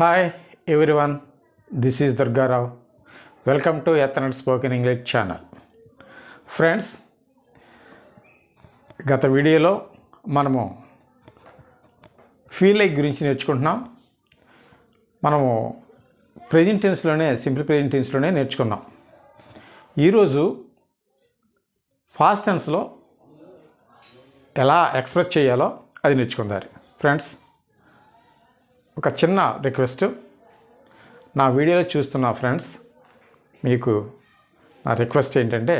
Hi everyone, this is Durga Rao. Welcome to Ethernet Spoken English channel. Friends, గత వీడియోలో మనము feel like గురించి నేర్చుకుంటున్నాం. మనము ప్రెజెంట్ టెన్స్లోనే సింపుల్ ప్రెజెంట్ టెన్స్లోనే నేర్చుకున్నాం. ఈరోజు ఫాస్ట్ టెన్స్లో ఎలా ఎక్స్ప్రెస్ చేయాలో అది నేర్చుకుందారు. ఫ్రెండ్స్, ఒక చిన్న రిక్వెస్ట్, నా వీడియోలో చూస్తున్న ఫ్రెండ్స్, మీకు నా రిక్వెస్ట్ ఏంటంటే,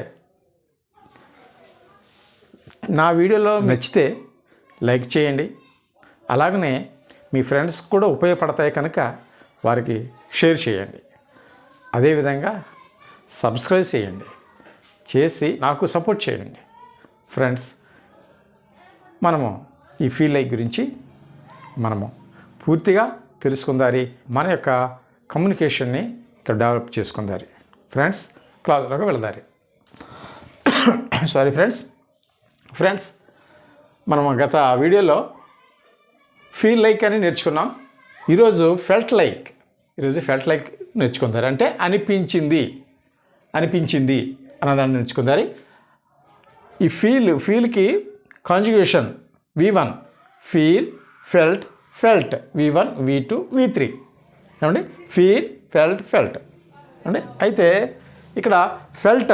నా వీడియోలో నచ్చితే లైక్ చేయండి, అలాగనే మీ ఫ్రెండ్స్ కూడా ఉపయోగపడతాయి కనుక వారికి షేర్ చేయండి. అదేవిధంగా సబ్స్క్రైబ్ చేసి నాకు సపోర్ట్ చేయండి. ఫ్రెండ్స్, మనము ఈ ఫీల్ లైక్ గురించి మనము పూర్తిగా తెలుసుకుందారి, మన యొక్క కమ్యూనికేషన్ని ఇక్కడ డెవలప్ చేసుకుందారి. ఫ్రెండ్స్, క్లాస్లోకి వెళదారి. సారీ ఫ్రెండ్స్, మనం గత వీడియోలో ఫీల్ లైక్ అని నేర్చుకున్నాం. ఈరోజు ఫెల్ట్ లైక్ నేర్చుకుందారు. అంటే అనిపించింది అన్నదాన్ని నేర్చుకుందారి. ఈ ఫీల్కి conjugation V1, feel, felt V1, V2, V3 ఏమండి, ఫీల్, ఫెల్ట్ అంటే. అయితే ఇక్కడ ఫెల్ట్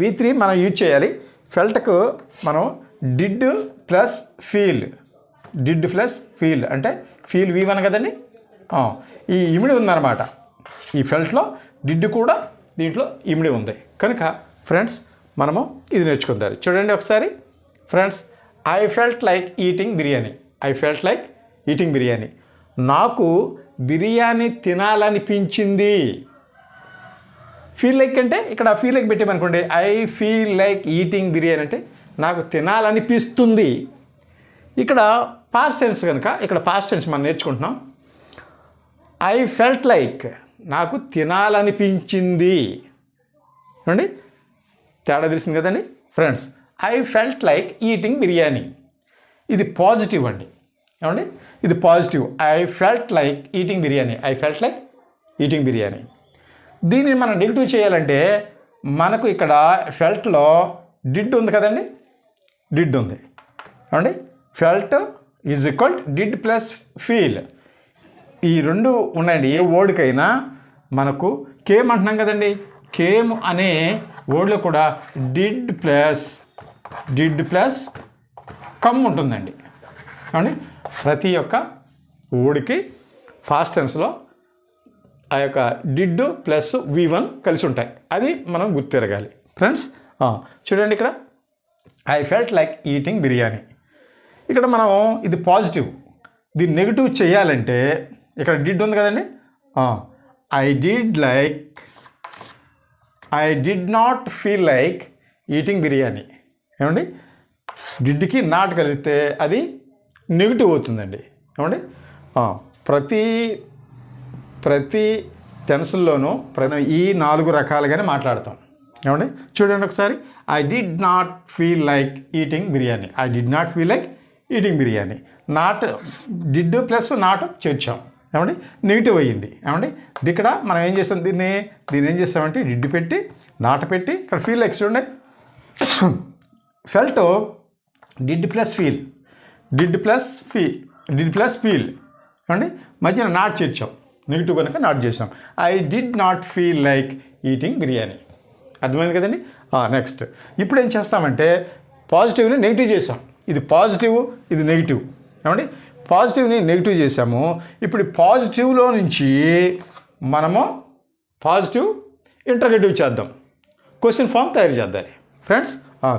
V3 మనం యూజ్ చేయాలి. ఫెల్ట్కు మనం డిడ్ ప్లస్ ఫీల్ అంటే ఫీల్ V1 కదండి. ఈ ఇమిడి ఉందన్నమాట. ఈ ఫెల్ట్లో డిడ్ కూడా దీంట్లో ఇమిడి ఉంది కనుక ఫ్రెండ్స్ మనము ఇది నేర్చుకుందాం. చూడండి ఒకసారి. Friends, I felt like eating biryani. నాకు బిర్యానీ తినాలనిపించింది. ఫీల్ లైక్ అంటే ఇక్కడ ఫీల్ లైక్ పెట్టామనుకోండి, I feel like eating biryani అంటే నాకు తినాలనిపిస్తుంది. ఇక్కడ పాస్ట్ టెన్స్ కనుక ఇక్కడ పాస్ట్ టెన్స్ మనం నేర్చుకుంటున్నాం. ఐ ఫెల్ట్ లైక్ నాకు తినాలనిపించింది అండి. తేడా తెలిసింది కదండి. Friends, I felt like eating biryani, ఇది పాజిటివ్ అండి. ఏమండి, ఇది positive. I felt like eating biryani. దీన్ని మనం నెగిటివ్ చేయాలంటే మనకు ఇక్కడ ఫెల్ట్లో డిడ్ ఉంది కదండి. డిడ్ ఉంది ఏమండి. Felt is equal did plus feel. ఈ రెండు ఉన్నాయండి. ఏ వర్డ్కైనా మనకు కేమ్ అంటున్నాం కదండి. కేమ్ అనే వర్డ్లో కూడా డిడ్ ప్లస్ కమ్ ఉంటుందండి. ఏమండి, ప్రతి ఒక్క వర్డ్కి ఫాస్ట్ టెన్స్లో ఆ యొక్క డిడ్ ప్లస్ V1 కలిసి ఉంటాయి. అది మనం గుర్తిరగాలి. ఫ్రెండ్స్, చూడండి ఇక్కడ I felt like eating biryani. ఇక్కడ మనం ఇది పాజిటివ్, దీన్ని నెగిటివ్ చేయాలంటే ఇక్కడ డిడ్ ఉంది కదండి. I did not feel like eating biryani. ఏమండి, డిడ్కి నాట్ కలిగితే అది నెగిటివ్ అవుతుందండి. ఏమండి, ప్రతి టెన్స్లోనూ ఈ 4 రకాలుగానే మాట్లాడతాం. ఏమండి, చూడండి ఒకసారి. I did not feel like eating biryani. Not did plus not చేర్చాం. ఏమండి, నెగిటివ్ అయ్యింది. ఏమండి, ఇక్కడ మనం ఏం చేస్తాం, దీన్ని ఏం చేస్తామంటే డిడ్ పెట్టి నాట్ పెట్టి ఇక్కడ ఫీల్ లైక్ చూడండి. ఫెల్ట్ డిడ్ ప్లస్ ఫీల్ ఏమండి, మధ్యన నాట్ చేర్చాం. నెగిటివ్ కనుక నాట్ చేసాం. I did not feel like eating biryani. అర్థమైంది కదండి. నెక్స్ట్ ఇప్పుడు ఏం చేస్తామంటే పాజిటివ్ని నెగిటివ్ చేసాం. ఇది పాజిటివ్, ఇది నెగిటివ్. ఏమండి, పాజిటివ్ని నెగిటివ్ చేసాము. ఇప్పుడు పాజిటివ్లో నుంచి మనము పాజిటివ్ ఇంటర్గేటివ్ చేద్దాం. క్వశ్చన్ ఫామ్ తయారు చేద్దాం. ఫ్రెండ్స్,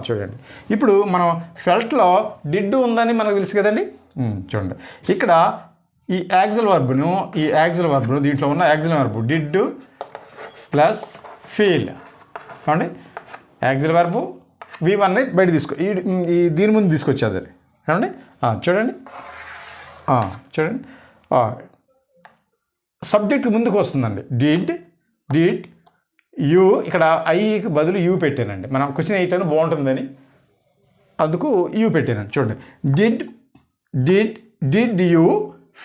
చూడండి. ఇప్పుడు మనం ఫెల్ట్లో డిడ్ ఉందని మనకు తెలుసు కదండి. చూడండి ఇక్కడ ఈ యాక్సిల్ వర్బ్ను దీంట్లో ఉన్న axle verb did plus feel. చూడండి, యాక్సిల్ వర్బ్ V1ని బయట దీని ముందు తీసుకొచ్చేది. ఏమండి, చూడండి సబ్జెక్ట్ ముందుకు వస్తుందండి. డిడ్ యూ, ఇక్కడ ఐకి బదులు యూ పెట్టానండి. మనం క్వశ్చన్ వేయటానికి బాగుంటుందని అందుకు యూ పెట్టానండి. చూడండి, did you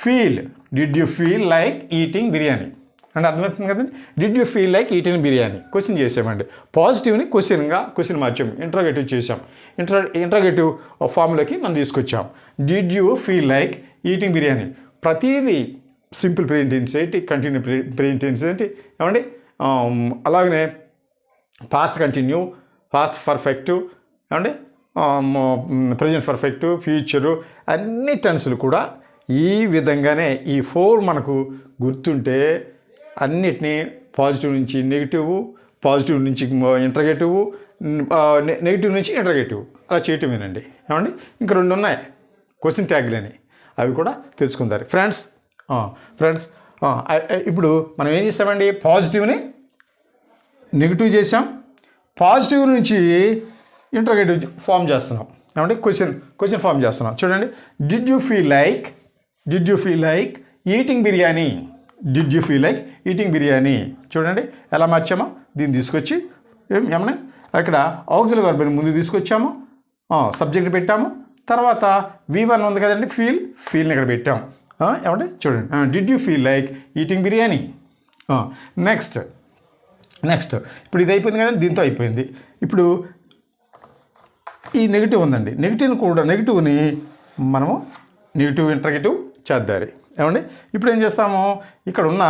feel did you feel like eating biryani అంటే అర్థమవుతుంది కదండి. Did you feel like eating biryani question చేసామండి. పాజిటివ్ని క్వశ్చన్ మార్చాం, ఇంట్రోగేటివ్ చేసాం, ఇంట్రోగేటివ్ ఫామ్లోకి మనం తీసుకొచ్చాం. Did you feel like eating biryani. ప్రతిదీ సింపుల్ ప్రెజెంట్ ఏంటి, కంటిన్యూ ప్రెజెంట్ ఏంటి ఏమండి, అలాగనే పాస్ట్ కంటిన్యూ, పాస్ట్ పర్ఫెక్ట్ ఏమండి, ప్రజెంట్ పర్ఫెక్ట్, ఫ్యూచరు అన్ని టెన్సులు కూడా ఈ విధంగానే ఈ 4 మనకు గుర్తుంటే అన్నిటినీ పాజిటివ్ నుంచి నెగిటివ్, పాజిటివ్ నుంచి ఇంట్రగేటివ్, నెగిటివ్ నుంచి ఇంట్రగేటివ్ అలా చేయటమేనండి ఏమండి. ఇంకా 2 ఉన్నాయి క్వశ్చన్ ట్యాగ్లని, అవి కూడా తెలుసుకుంటారు ఫ్రెండ్స్. ఇప్పుడు మనం ఏం చేస్తామండి, పాజిటివ్ని నెగిటివ్ చేసాం, పాజిటివ్ నుంచి ఇంట్రోగేటివ్ ఫామ్ చేస్తున్నాం ఏమంటే క్వశ్చన్ ఫామ్ చేస్తున్నాం. చూడండి, did you feel like eating biryani, did you feel like eating biryani. చూడండి ఎలా మార్చామో, దీన్ని తీసుకొచ్చి ఏమన్నా అక్కడ ఆక్సిలరీ వర్బ్ని ముందు తీసుకొచ్చాము, సబ్జెక్ట్ పెట్టాము, తర్వాత V1 ఉంది కదండి, ఫీల్ని ఇక్కడ పెట్టాం ఏమంటే. చూడండి, did you feel like eating biryani. Next ఇప్పుడు ఇది అయిపోయింది కదండి, దీంతో అయిపోయింది. ఇప్పుడు ఈ నెగిటివ్ ఉందండి, నెగిటివ్ని మనము నెగిటివ్ ఇంట్రగేటివ్ చేద్దారి ఏమండి. ఇప్పుడు ఏం చేస్తాము, ఇక్కడ ఉన్న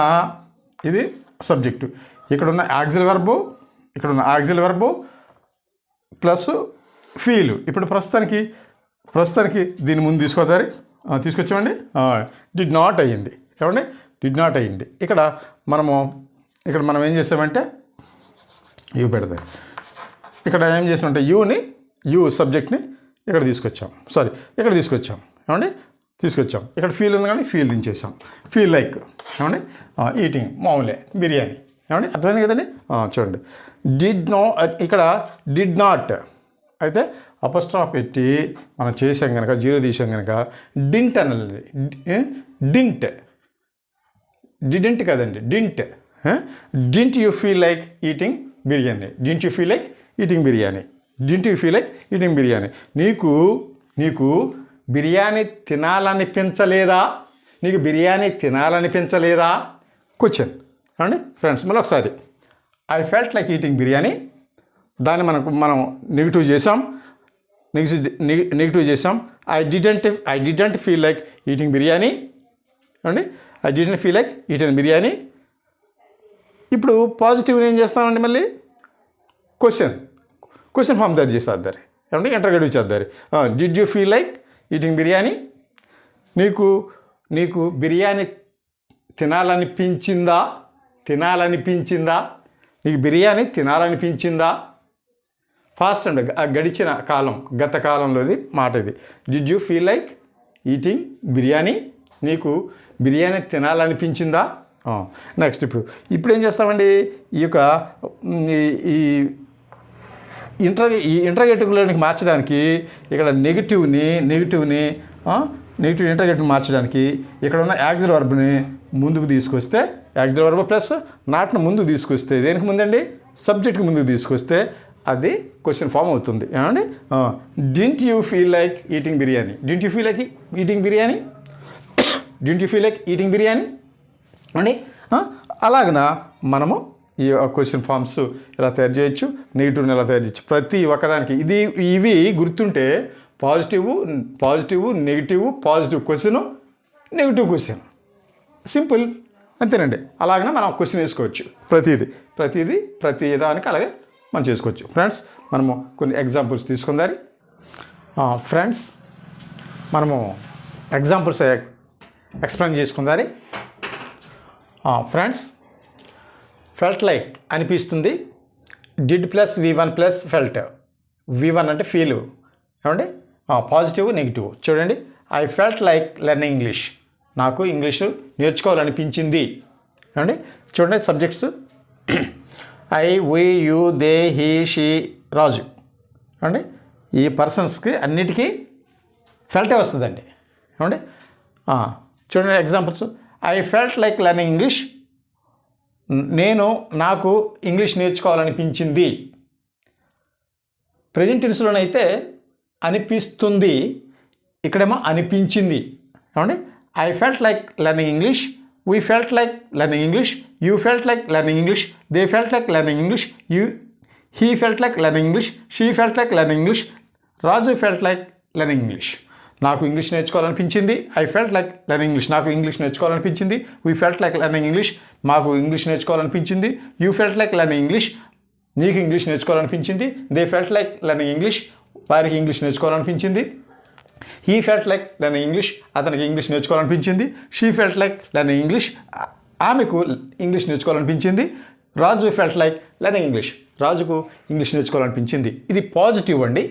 ఇది సబ్జెక్టు, ఇక్కడ ఉన్న యాక్సిల్ వర్బు ప్లస్ ఫీల్. ఇప్పుడు ప్రస్తుతానికి దీని ముందు తీసుకొచ్చామండి. డిడ్ నాట్ అయ్యింది ఏమండి, డిడ్ నాట్ అయ్యింది. ఇక్కడ మనం ఏం చేస్తామంటే యూ పెడతారు. ఇక్కడ ఏం చేసామంటే యూ సబ్జెక్ట్ని ఇక్కడ తీసుకొచ్చాం ఏమండి, ఇక్కడ ఫీల్ ఉంది కానీ ఫీల్ దించేసాం. ఫీల్ లైక్ ఏమండి ఈటింగ్ మామూలే బిర్యానీ ఏమండి, అర్థమైంది కదండి. చూడండి, ఇక్కడ డిడ్ నాట్ అయితే అపోస్ట్రాఫ్ పెట్టి మనం చేసాం కనుక, 0 తీసాం కనుక డింట్ అనాలి. డిడెంట్ కదండి, didn't you feel like eating biryani, didn't you feel like eating biryani. నీకు బిర్యానీ తినాలనిపించలేదా, క్వశ్చన్ అండి ఫ్రెండ్స్. మళ్ళీ ఒకసారి, I felt like eating biryani, దాన్ని మనం నెగిటివ్ చేసాం. I didn't feel like eating biryani అండి, ఇప్పుడు పాజిటివ్ని ఏం చేస్తామండి, మళ్ళీ క్వశ్చన్ ఫామ్ తయారు చేస్తారు ఏమంటే, ఇంటర్గేటివ్ చేద్దారు. Did you feel like eating biryani. నీకు బిర్యానీ తినాలనిపించిందా, నీకు బిర్యానీ తినాలనిపించిందా. ఫాస్ట్ అండి, గడిచిన కాలం, గత కాలంలోది మాట ఇది. Did you feel like eating biryani, నీకు బిర్యానీ తినాలనిపించిందా. నెక్స్ట్ ఇప్పుడు ఏం చేస్తామండి, ఈ ఇంటర్గేటివ్లోనికి మార్చడానికి ఇక్కడ నెగిటివ్ ఇంటర్గేటివ్ మార్చడానికి ఇక్కడ ఉన్న యాక్సిల్ వర్బ్ని ముందుకు తీసుకొస్తే, యాక్సిల్ వర్బ్ ప్లస్ నాట్ను ముందుకు తీసుకొస్తే, దేనికి ముందండి, సబ్జెక్ట్కి ముందుకు తీసుకొస్తే అది క్వశ్చన్ ఫామ్ అవుతుంది ఏమండి. Didn't you feel like eating biryani అండి. అలాగన మనము ఈ క్వశ్చన్ ఫామ్స్ ఎలా తయారు చేయొచ్చు, నెగిటివ్ని ఎలా తయారు చేయొచ్చు, ప్రతి ఒక్కదానికి ఇవి గుర్తుంటే positive negative, positive question, negative question, simple అంతేనండి. అలాగనే మనం క్వశ్చన్ వేసుకోవచ్చు, ప్రతి దానికి అలాగే మనం చేసుకోవచ్చు. ఫ్రెండ్స్, మనము కొన్ని ఎగ్జాంపుల్స్ తీసుకుందారి. ఫ్రెండ్స్, మనము ఎగ్జాంపుల్స్ ఎక్స్ప్లెయిన్ చేసుకుందారి. ఫ్రెండ్స్, ఫెల్ట్ లైక్ అనిపిస్తుంది, did plus V1 plus felt. V1 అంటే ఫీల్ ఏమండి, పాజిటివ్ నెగిటివ్. చూడండి, I felt like learning English, నాకు ఇంగ్లీషు నేర్చుకోవాలనిపించింది ఏమండి. చూడండి subjects, I, we, you, they, he, she, Raju ఏమండి. ఈ పర్సన్స్కి అన్నిటికీ ఫెల్టే వస్తుందండి ఏమండి. చూడండి examples, I felt like learning English, నాకు ఇంగ్లీష్ నేర్చుకోవాలనిపించింది. ప్రెజెంట్ టెన్స్లోనైతే అనిపిస్తుంది, ఇక్కడేమో అనిపించింది ఏమండి. I felt like learning English, we felt like learning English, you felt like learning English, they felt like learning English, he felt like learning English, she felt like learning English, Raju felt like learning English. నాకు English నేర్చుకోవాలనిపించింది. I felt like learning English. నాకు English నేర్చుకోవాలనిపించింది. We felt like learning English. మాకు English నేర్చుకోవాలనిపించింది. You felt like learning English. నీకు English నేర్చుకోవాలనిపించింది. They felt like learning English. వారికి English నేర్చుకోవాలనిపించింది. He felt like learning English. అతనికి ఇంగ్లీష్ నేర్చుకోవాలనిపించింది. She felt like learning English. ఆమెకు ఇంగ్లీష్ నేర్చుకోవాలనిపించింది. Raju felt like learning English. రాజుకు ఇంగ్లీష్ నేర్చుకోవాలనిపించింది. ఇది పాజిటివ్ అండి.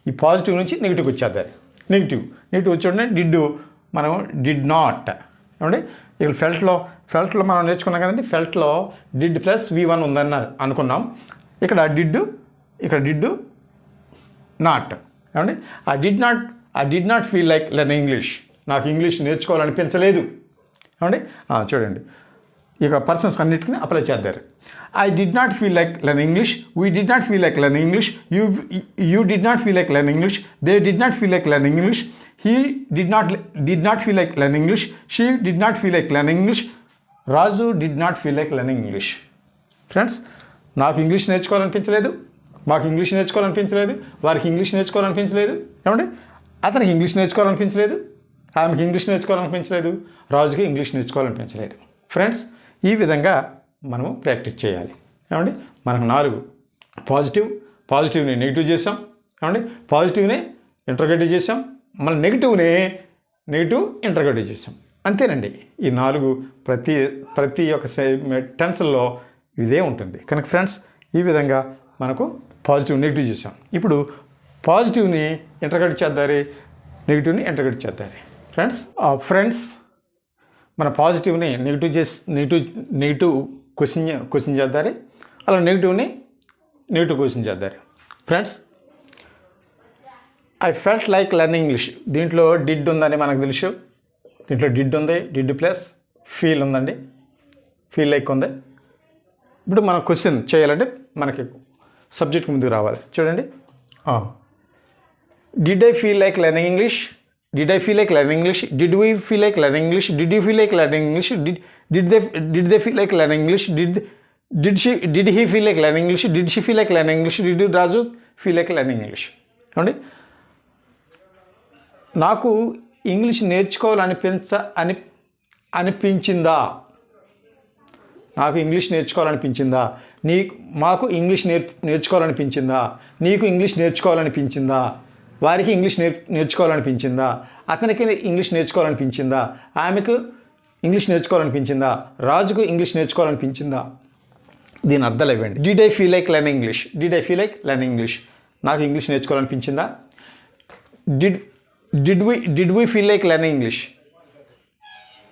ఈ పాజిటివ్ నుంచి నెగిటివ్కి వచ్చేద్దారు. నెగిటివ్ చూడండి. మనం డిడ్ నాట్ ఏమండి. ఇక్కడ ఫెల్ట్లో మనం నేర్చుకున్నాం కదండి. ఫెల్ట్లో డిడ్ ప్లస్ V1 ఉందని అనుకున్నాం. ఇక్కడ డిడ్ నాట్ ఏమండి. I did not feel like learning English. నాకు ఇంగ్లీష్ నేర్చుకోవాలనిపించలేదు ఏమండి. చూడండి, ఇక పర్సన్స్ అన్నిటికీ అప్లై చేద్దారు. I did not feel like learning English, we did not feel like learning English, you did not feel like learning English, they did not feel like learning English, he did not feel like learning English, she did not feel like learning English, Raju did not feel like learning English. Friends, నాకు English నేర్చుకోవాలనిపించలేదు, మాకు English నేర్చుకోవాలనిపించలేదు, వారికి English నేర్చుకోవాలనిపించలేదు ఏమండి. అతనికి English నేర్చుకోవాలనిపించలేదు, ఆమెకి English నేర్చుకోవాలనిపించలేదు, రాజుకి English నేర్చుకోవాలనిపించలేదు. Friends, ఈ విధంగా మనము ప్రాక్టీస్ చేయాలి ఏమండి. మనకు 4 పాజిటివ్ని నెగిటివ్ చేసాం ఏమండి. పాజిటివ్ని ఇంటర్గేటివ్ చేసాం, మళ్ళీ నెగిటివ్ ఇంటర్గేటివ్ చేసాం. అంతేనండి. ఈ 4 ప్రతి ఒక్క టెన్స్లో ఇదే ఉంటుంది. కనుక ఫ్రెండ్స్, ఈ విధంగా మనకు పాజిటివ్ నెగిటివ్ చేసాం. ఇప్పుడు పాజిటివ్ని ఇంటర్గేట్ చేద్దారు, నెగిటివ్ని ఇంటర్గేట్ చేద్దారు. ఫ్రెండ్స్ మన పాజిటివ్ని నెగిటివ్ క్వశ్చన్ చేద్దారు, అలా నెగిటివ్ క్వశ్చన్ చేద్దారు. Friends, I felt like learning English. దీంట్లో డిడ్ ఉందని మనకు తెలుసు. దీంట్లో డిడ్ ఉంది, డిడ్ ప్లస్ ఫీల్ ఉందండి, ఫీల్ లైక్ ఉంది. ఇప్పుడు మనం క్వశ్చన్ చేయాలంటే మనకి సబ్జెక్ట్ ముందుకు రావాలి. చూడండి, did I feel like learning English, did I feel like learning English, did we feel like learning English, did you feel like learning English, did they feel like learning English, did he feel like learning English, did she feel like learning English, did Raju feel like learning English. ఏమండి, నాకు English అనిపించిందా, నాకు English నేర్చుకోవాలనిపించిందా, మాకు English నేర్చుకోవాలనిపించిందా, నీకు English నేర్చుకోవాలనిపించిందా, వారికి English నేర్చుకోవాలనిపించిందా, అతనికి English నేర్చుకోవాలనిపించిందా, ఆమెకు English నేర్చుకోవాలనిపించిందా, రాజుకు ఇంగ్లీష్ నేర్చుకోవాలనిపించిందా. దీని అర్థాలు ఇవ్వండి. Did I feel like learning English, did I feel like learning English, నాకు ఇంగ్లీష్ నేర్చుకోవాలనిపించిందా. Did we feel like learning English,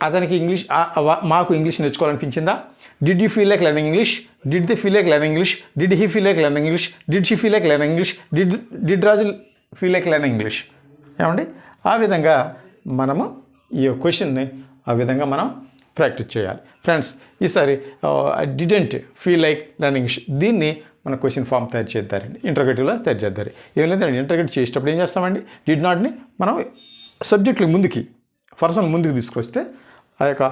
అతనికి మాకు ఇంగ్లీష్ నేర్చుకోవాలనిపించిందా. Did you feel like learning English, did they feel like learning English, did he feel like learning English, did she feel like learning English, did Raju feel like learning English. ఏమండి, ఆ విధంగా మనము ఈ క్వశ్చన్ని ఆ విధంగా మనం ప్రాక్టీస్ చేయాలి. ఫ్రెండ్స్, ఈసారి didn't feel like learning English, దీన్ని మన క్వశ్చన్ ఫామ్ తయారు చేద్దారండి, ఇంటర్గేటివ్లో తయారు చేద్దారు. ఏం లేదండి, ఇంటర్గేట్ చేసేటప్పుడు ఏం చేస్తామండి, డిడ్ నాట్ని మనం సబ్జెక్టులు పర్సన్ ముందుకు తీసుకొస్తే, ఆ యొక్క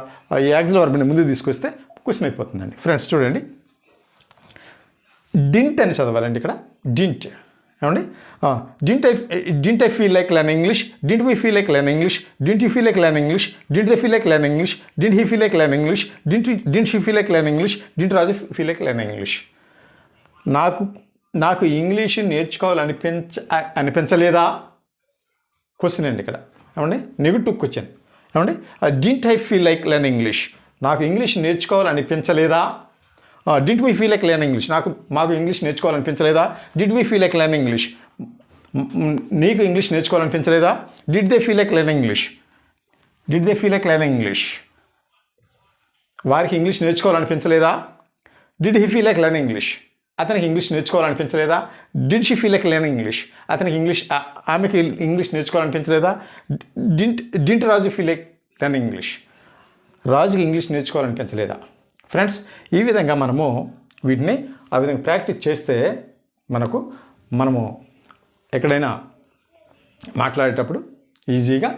యాక్సిలరీ వర్బ్ని ముందుకు తీసుకొస్తే క్వశ్చన్ అయిపోతుందండి. ఫ్రెండ్స్ చూడండి, డింట్ అని చదవాలండి. ఇక్కడ డింట్ ఏమండి, didn't I feel like learning English, didn't we feel like learning English, didn't you feel like learning English, didn't they feel like learning English, didn't he feel like learning English, didn't she feel like learning English, didn't Raju feel like learning English. నాకు English అనిపించలేదా question అండి ఇక్కడ. ఏమండి, negative question. ఏమండి, didn't I feel like learning English, నాకు English నేర్చుకోవాలనిపించలేదా. Did we feel like learning English, మాకు English నేర్చుకోవాలనిపించలేదా. Did we feel like learning English, నీకు ఇంగ్లీష్ నేర్చుకోవాలనిపించలేదా. Did they feel like learning English, did they feel like learning English, వారికి English నేర్చుకోవాలనిపించలేదా. Did he feel like learning English, అతనికి English నేర్చుకోవాలనిపించలేదా. Did she feel like learning English, అతనికి ఆమెకి English నేర్చుకోవాలనిపించలేదా. Didn't Raju feel like learning English, రాజుకి English నేర్చుకోవాలనిపించలేదా. Friends, ఈ విధంగా మనము వీటిని ఆ విధంగా ప్రాక్టీస్ చేస్తే మనము ఎక్కడైనా మాట్లాడేటప్పుడు ఈజీగా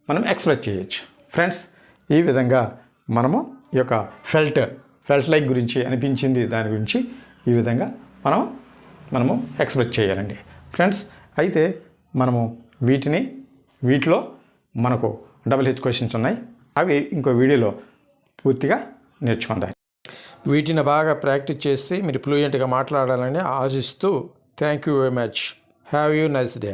మనం ఎక్స్ప్రెస్ చేయొచ్చు. ఫ్రెండ్స్, ఈ విధంగా మనము ఈ యొక్క ఫెల్ట్ లైక్ గురించి అనిపించింది దాని గురించి ఈ విధంగా మనము ఎక్స్ప్రెస్ చేయాలండి ఫ్రెండ్స్. అయితే మనము వీటిలో మనకు డబుల్ హెచ్ క్వశ్చన్స్ ఉన్నాయి. అవి ఇంకో వీడియోలో పూర్తిగా నేర్చుకుందాం. వీటిని బాగా ప్రాక్టీస్ చేసి మీరు ఫ్లూయెంట్గా మాట్లాడాలని ఆశిస్తూ thank you very much. Have you nice day.